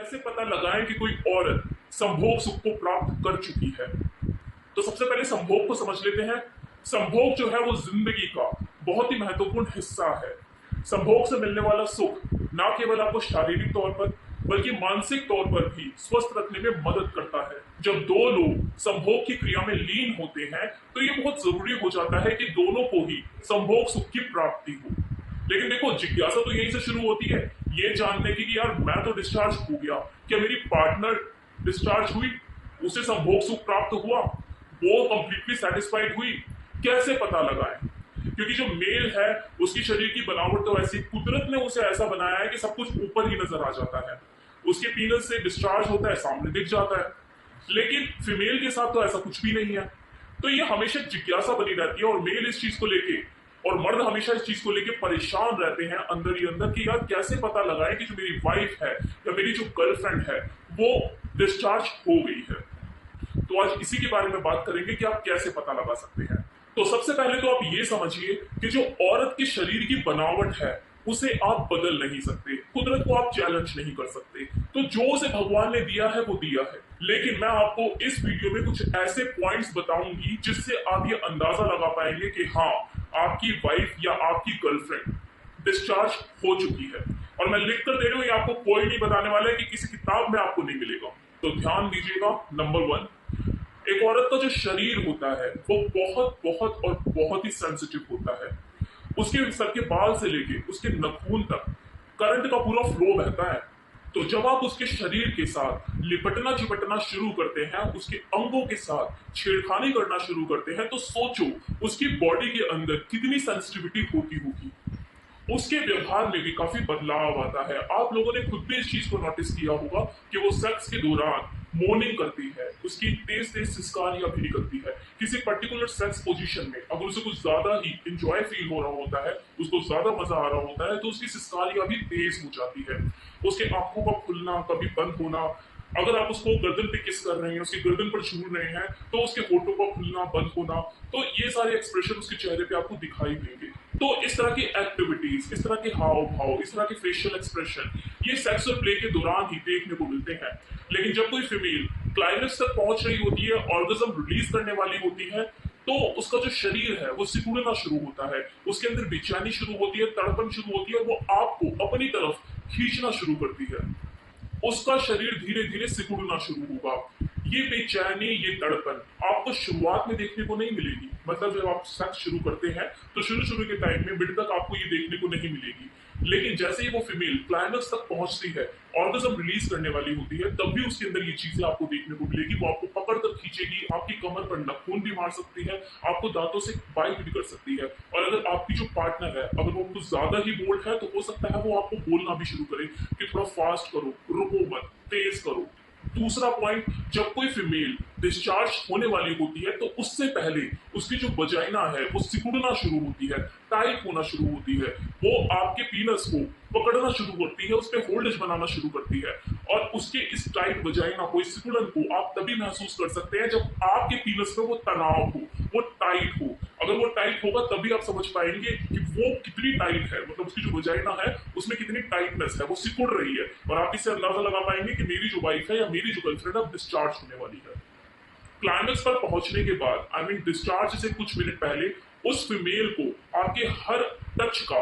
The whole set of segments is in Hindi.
कैसे पता लगाएं कि कोई औरत संभोग सुख को प्राप्त कर चुकी है। तो सबसे पहले संभोग को समझ लेते हैं। संभोग जो है वो जिंदगी का बहुत ही महत्वपूर्ण हिस्सा है। संभोग से मिलने वाला सुख ना केवल आपको शारीरिक तौर पर बल्कि मानसिक तौर पर भी स्वस्थ रखने में मदद करता है। जब दो लोग संभोग की क्रिया में लीन होते हैं तो ये बहुत जरूरी हो जाता है कि दोनों को ही संभोग सुख की प्राप्ति हो। लेकिन देखो, जिज्ञासा तो यहीं से शुरू होती है, ये जानने की कि यार मैं तो डिस्चार्ज हो गया, क्या मेरी पार्टनर डिस्चार्ज हुई, उसे संभोग सुख प्राप्त हुआ, वो कंप्लीटली सेटिस्फाइड हुई, कैसे पता लगाएं? क्योंकि जो मेल है उसकी शरीर की बनावट तो ऐसी, कुदरत ने उसे ऐसा बनाया है कि सब कुछ ऊपर ही नजर आ जाता है। उसके पीनस से डिस्चार्ज होता है, सामने दिख जाता है। लेकिन फीमेल के साथ तो ऐसा कुछ भी नहीं है। तो ये हमेशा जिज्ञासा बनी रहती है और मेल इस चीज को लेके और मर्द हमेशा इस चीज को लेके परेशान रहते हैं अंदर ही अंदर कि यार कैसे पता लगाए कि जो मेरी वाइफ है या मेरी जो गर्लफ्रेंड है वो डिस्चार्ज हो गई है। तो आज इसी के बारे में बात करेंगे कि आप कैसे पता लगा सकते हैं। तो सबसे पहले तो आप ये समझिए कि जो औरत के शरीर की बनावट है उसे आप बदल नहीं सकते, कुदरत को आप चैलेंज नहीं कर सकते। तो जो उसे भगवान ने दिया है वो दिया है। लेकिन मैं आपको इस वीडियो में कुछ ऐसे पॉइंट्स बताऊंगी जिससे आप ये अंदाजा लगा पाएंगे कि हाँ, आपकी वाइफ या आपकी गर्लफ्रेंड डिस्चार्ज हो चुकी है। और मैं लिख कर दे रहा हूं, ये आपको कोई नहीं बताने वाला है कि किसी किताब में आपको नहीं मिलेगा। तो ध्यान दीजिएगा। नंबर 1, एक औरत का जो शरीर होता है वो बहुत बहुत और बहुत ही सेंसिटिव होता है। उसके सर के बाल से लेके उसके नाखून तक करंट का पूरा फ्लो बहता है। तो जब आप उसके शरीर के साथ लिपटना चिपटना शुरू करते हैं, उसके अंगों के साथ छेड़खानी करना शुरू करते हैं, तो सोचो उसकी बॉडी के अंदर कितनी सेंसिटिविटी होती होगी। उसके व्यवहार में भी काफी बदलाव आता है। आप लोगों ने खुद भी इस चीज को नोटिस किया होगा कि वो सेक्स के दौरान मोर्निंग करती है, उसकी तेज तेज सिसकारियां भी निकलती है। किसी पर्टिकुलर सेक्स पोजीशन में अगर उसे कुछ ज्यादा ही इंजॉय फील हो रहा होता है, उसको ज्यादा मजा आ रहा होता है, तो उसकी सिसकारियां भी तेज हो जाती है। उसके आंखों का खुलना, कभी बंद होना, अगर आप उसको गर्दन पे किस कर रहे हैं, उसकी गर्दन पर छू रहे हैं, तो उसके होठों का खुलना बंद होना, तो ये सारे एक्सप्रेशन उसके चेहरे पे आपको दिखाई देंगे। तो इस तरह की एक्टिविटीज, इस तरह के हाव भाव, इस तरह के फेशियल एक्सप्रेशन ये सेक्स और प्ले के दौरान ही देखने को मिलते हैं। लेकिन जब कोई फीमेल क्लाइमेक्स तक पहुंच रही होती है, ऑर्गेज्म रिलीज करने वाली होती है, तो उसका जो शरीर है वो सिकुड़ना शुरू होता है, उसके अंदर बेचैनी शुरू होती है, तड़पन शुरू होती है, और वो आपको अपनी तरफ खींचना शुरू करती है। उसका शरीर धीरे धीरे सिकुड़ना शुरू होगा। ये बेचैनी, ये तड़पन आपको शुरुआत में देखने को नहीं मिलेगी। मतलब जब आप सेक्स शुरू करते हैं तो शुरू के टाइम में मिड तक आपको ये देखने को नहीं मिलेगी। लेकिन जैसे ही वो फीमेल क्लाइमेक्स तक पहुंचती है, ऑर्गेज्म रिलीज करने वाली होती है, तब भी उसके अंदर ये चीजें आपको देखने को मिलेगी। वो आपको पकड़ कर खींचेगी, आपकी कमर पर नाखून भी मार सकती है, आपको दांतों से बाइट भी कर सकती है। और अगर आपकी जो पार्टनर है अगर वो कुछ ज्यादा ही बोल्ड है तो हो सकता है वो आपको बोलना भी शुरू करे कि थोड़ा फास्ट करो, रुको मत, तेज करो। दूसरा पॉइंट, जब कोई फीमेल डिस्चार्ज होने वाली होती है तो उससे पहले उसकी जो वजाइना है वो सिकुड़ना शुरू होती है, टाइट होना शुरू होती है। वो आपके पीनस को पकड़ना शुरू करती है, उस पर होल्डेज बनाना शुरू करती है। और उसके इस टाइट वजाइना को, इस सिकुड़न को आप तभी महसूस कर सकते हैं जब आपके पीनस में वो तनाव हो, वो टाइट हो। अगर वो टाइट होगा तभी आप समझ पाएंगे कि वो कितनी टाइट है, मतलब उसकी जो वजाइना है उसमें कितनी टाइटनेस है, वो सिकुड़ रही है। और आप इससे अंदाजा लगा पाएंगे कि मेरी जो वाइफ है या मेरी जो गर्लफ्रेंड है अब डिस्चार्ज होने वाली है। क्लाइमेक्स पर पहुंचने के बाद, आई मीन डिस्चार्ज से कुछ मिनट पहले, उस फीमेल को आपके हर टच का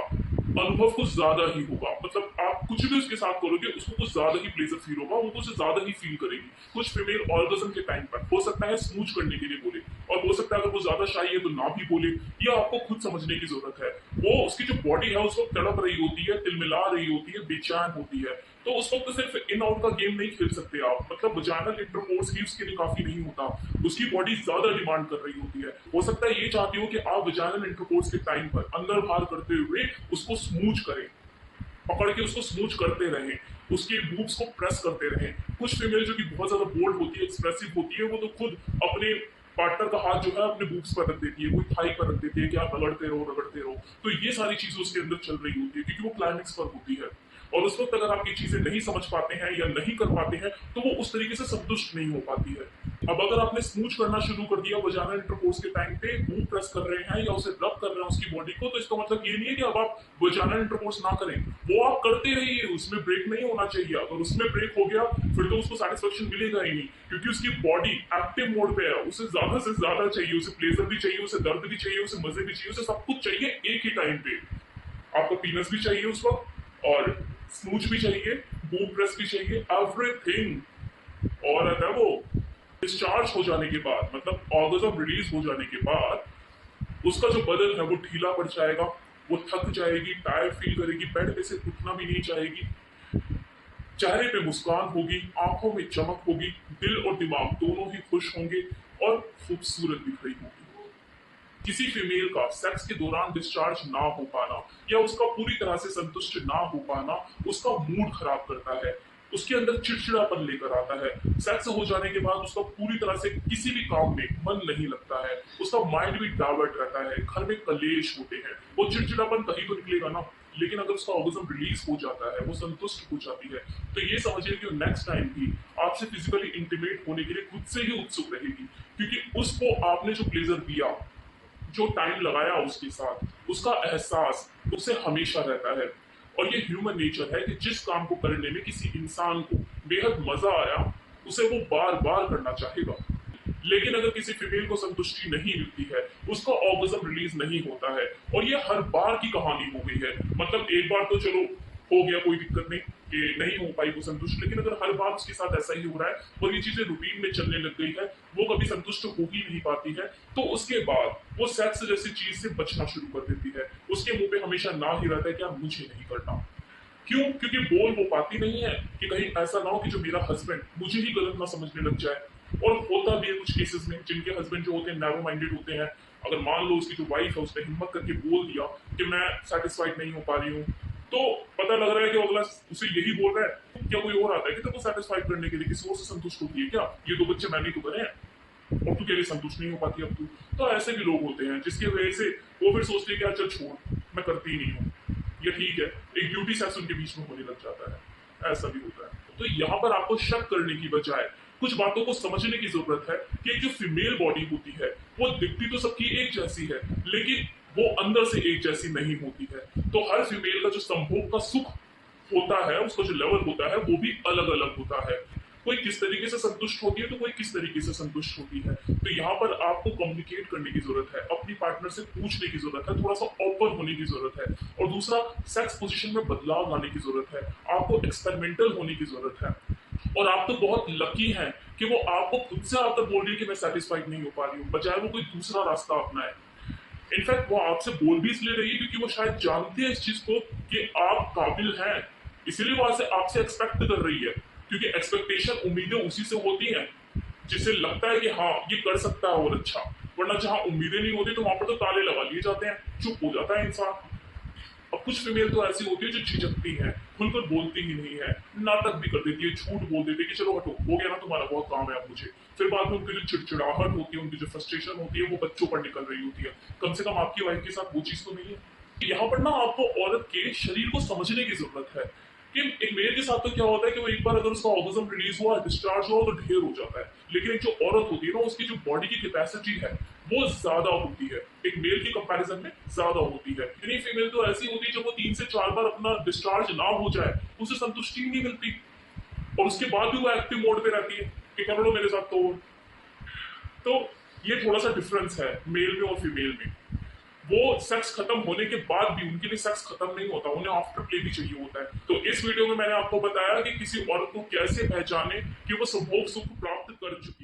अनुभव कुछ ज्यादा ही होगा। मतलब आप कुछ भी उसके साथ करोगे उसको कुछ ज्यादा ही प्लेजर फील होगा, वो कुछ ज्यादा ही फील करेगी। कुछ फीमेल ऑर्गेज्म के टाइम पर हो सकता है स्मूच करने के लिए बोले, और हो सकता है अगर वो ज्यादा शाई है तो ना भी बोले। ये आपको खुद समझने की जरूरत है। वो उसकी जो बॉडी है उस वक्त तड़प रही होती है, तिलमिला रही होती है, बेचैन होती है। तो उस वक्त सिर्फ इन आउट का गेम नहीं खेल सकते आप। मतलब वजाइनल इंटरकोर्स ही उसके लिए काफी नहीं होता, उसकी बॉडी ज्यादा डिमांड कर रही होती है। हो सकता है ये चाहती हो कि आप वजाइनल इंटरकोर्स के टाइम पर अंदर बाहर करते हुए उसको स्मूच करें, पकड़ के उसको स्मूच करते रहें, उसके बूब्स को प्रेस करते रहें। कुछ फीमेल जो कि बहुत ज्यादा बोल्ड होती है, एक्सप्रेसिव होती है, वो तो खुद अपने पार्टनर का हाथ जो है अपने बूब्स पर रख देती है, कोई थाई पर रख देती है कि आप रगड़ते रहो रगड़ते रहो। तो ये सारी चीजें उसके अंदर चल रही होती है क्योंकि वो क्लाइमेक्स पर होती है। और उस वक्त अगर आप ये चीजें नहीं समझ पाते हैं या नहीं कर पाते हैं तो वो उस तरीके से संतुष्ट नहीं हो पाती है। अब अगर आपने स्मूच करना शुरू कर दिया वजाइनल इंटरकोर्स के टाइम पे, मूव प्रेस कर रहे हैं या उसे रब कर रहे हैं उसकी बॉडी को, तो इसका मतलब ये नहीं है कि अब आप वजाइनल इंटरकोर्स ना करें, वो आप करते रहिए, उसमें ब्रेक नहीं होना चाहिए। अगर उसमें ब्रेक हो गया फिर तो उसको सेटिस्फेक्शन मिलेगा ही नहीं, क्योंकि उसकी बॉडी एक्टिव मोड पे है, उसे ज्यादा से ज्यादा चाहिए, उसे प्लेजर भी चाहिए, उसे दर्द भी चाहिए, उसे मजे भी चाहिए, उसे सब कुछ चाहिए एक ही टाइम पे। आपको पीनस भी चाहिए उस वक्त, और स्मूच भी चाहिए, बूम प्रेस भी चाहिए, एवरीथिंग। और है वो डिस्चार्ज हो जाने के बाद, मतलब ऑर्गेज्म रिलीज हो जाने के बाद उसका जो बदन है वो ढीला पड़ जाएगा, वो थक जाएगी, टायर्ड फील करेगी, बेड पे से उठना भी नहीं चाहेगी, चेहरे पे मुस्कान होगी, आंखों में चमक होगी, दिल और दिमाग दोनों ही खुश होंगे और खूबसूरत दिख रही होगी। किसी फीमेल का सेक्स के दौरान डिस्चार्ज ना हो पाना या उसका पूरी तरह से संतुष्ट ना हो पाना उसका मूड खराब करता है, उसके अंदर चिड़चिड़ापन लेकर आता है। सेक्स हो जाने के बाद उसका पूरी तरह से किसी भी काम में मन नहीं लगता है, उसका माइंड भी डाइवर्ट रहता है, घर में कलेश होते हैं, वो चिड़चिड़ापन कहीं तो निकलेगा ना। लेकिन अगर उसका ऑर्गेज्म रिलीज हो जाता है, वो संतुष्ट हो जाती है, तो ये समझिए कि नेक्स्ट टाइम भी आपसे फिजिकली इंटीमेट होने के लिए खुद से ही उत्सुक रहेगी, क्योंकि उसको आपने जो प्लेजर दिया, जो टाइम लगाया उसके साथ, उसका एहसास उसे हमेशा रहता है। और ये ह्यूमन नेचर है कि जिस काम को करने में किसी इंसान को बेहद मजा आया उसे वो बार बार करना चाहेगा। लेकिन अगर किसी फीमेल को संतुष्टि नहीं मिलती है, उसका ऑर्गेज्म रिलीज नहीं होता है, और ये हर बार की कहानी हो गई है, मतलब एक बार तो चलो हो गया, कोई दिक्कत नहीं कि नहीं हो पाई वो संतुष्ट, लेकिन अगर हर बार उसके साथ ऐसा ही हो रहा है और ये चीजें रूटीन में चलने लग गई है, वो कभी संतुष्ट हो ही नहीं पाती है, तो उसके बाद वो सेक्स जैसी चीज से बचना शुरू कर देती है। उसके मुंह पे हमेशा ना ही रहता है कि आप मुझे नहीं करना। क्यों? क्योंकि बोल वो पाती नहीं है कि कहीं ऐसा ना हो कि जो मेरा हस्बैंड मुझे ही गलत ना समझने लग जाए। और होता भी है कुछ केसेस में, जिनके हस्बैंड जो होते हैं नैरो माइंडेड होते हैं। अगर मान लो उसकी जो वाइफ है उसने हिम्मत करके बोल दिया कि मैं सेटिस्फाइड नहीं हो पा रही हूँ, तो पता लग रहा है कि अगला उसे यही बोल रहा है, क्या कोई और आता है कि तेरे को सेटिस्फाइड करने के लिए, किसी और से संतुष्ट होती है क्या? ये दो बच्चे मैंने तो करे हैं और तू के लिए संतुष्ट नहीं हो पाती अब तू। तो ऐसे भी लोग होते हैं जिसकी वजह से वो फिर सोचते हैं कि अच्छा छोड़, मैं करती ही नहीं हूँ, ये ठीक है, एक ड्यूटी सेक्स उनके बीच में होने लग जाता है। ऐसा भी होता है। तो यहाँ पर आपको शक करने की बजाय कुछ बातों को समझने की जरूरत है कि एक जो फीमेल बॉडी होती है वो दिखती तो सबकी एक जैसी है, लेकिन वो अंदर से एक जैसी नहीं होती है। तो हर फीमेल का जो संभोग का सुख होता है, उसका जो लेवल होता है वो भी अलग अलग होता है। कोई किस तरीके से संतुष्ट होती है तो कोई किस तरीके से संतुष्ट होती है। तो यहाँ पर आपको कम्युनिकेट करने की जरूरत है, अपनी पार्टनर से पूछने की जरूरत है, थोड़ा सा ओपन होने की जरूरत है। और दूसरा, सेक्स पोजीशन में बदलाव लाने की जरूरत है, आपको एक्सपेरिमेंटल होने की जरूरत है। और आप तो बहुत लकी हैं कि वो आपको खुद से आकर बोल रही है कि मैं सेटिस्फाइड नहीं हो पा रही हूँ, बजाय वो कोई दूसरा रास्ता अपनाए। इनफैक्ट वो आपसे बोल भी इसलिए रही है क्योंकि वो शायद जानती है इस चीज को कि आप काबिल हैं, इसीलिए वो आपसे एक्सपेक्ट कर रही है। क्योंकि एक्सपेक्टेशन, उम्मीदें उसी से होती हैं जिसे लगता है कि हाँ ये कर सकता है और अच्छा। वरना जहां उम्मीदें नहीं होती तो वहां पर तो ताले लगा लिए जाते हैं, चुप हो जाता है इंसान। अब कुछ फीमेल तो ऐसी होती है जो झिझकती है, खुलकर बोलती ही नहीं है, नाटक भी कर देती है, झूठ बोल देती है कि चलो हटो, हो गया ना तुम्हारा, बहुत काम है अब मुझे। फिर बाद में उनकी जो चिड़चिड़ाहट होती है, उनकी जो फ्रस्ट्रेशन होती है, वो बच्चों पर निकल रही होती है। कम से कम आपकी वाइफ के साथ वो चीज तो नहीं है। यहाँ पर ना आपको औरत के शरीर को समझने की जरूरत है कि एक मेल के साथ तो क्या होता है कि वो एक बार अगर उसका ऑर्गेज्म रिलीज हुआ, डिस्चार्ज हुआ, तो ढेर हो जाता है। लेकिन एक जो औरत होती है ना, उसकी जो बॉडी की कैपेसिटी है वो ज्यादा होती है, एक मेल की कंपैरिजन में ज्यादा होती है। यानी फीमेल तो ऐसी होती है जब वो 3 से 4 बार अपना डिस्चार्ज ना हो जाए उसे संतुष्टि ही नहीं मिलती, और उसके बाद भी वो एक्टिव मोड पे रहती है कि कर लो मेरे साथ। तो ये थोड़ा सा डिफरेंस है मेल में और फीमेल में। वो सेक्स खत्म होने के बाद भी उनके लिए सेक्स खत्म नहीं होता, उन्हें आफ्टर प्ले भी चाहिए होता है। तो इस वीडियो में मैंने आपको बताया कि किसी औरत को कैसे पहचाने कि वो संभोग सुख प्राप्त कर चुकी है।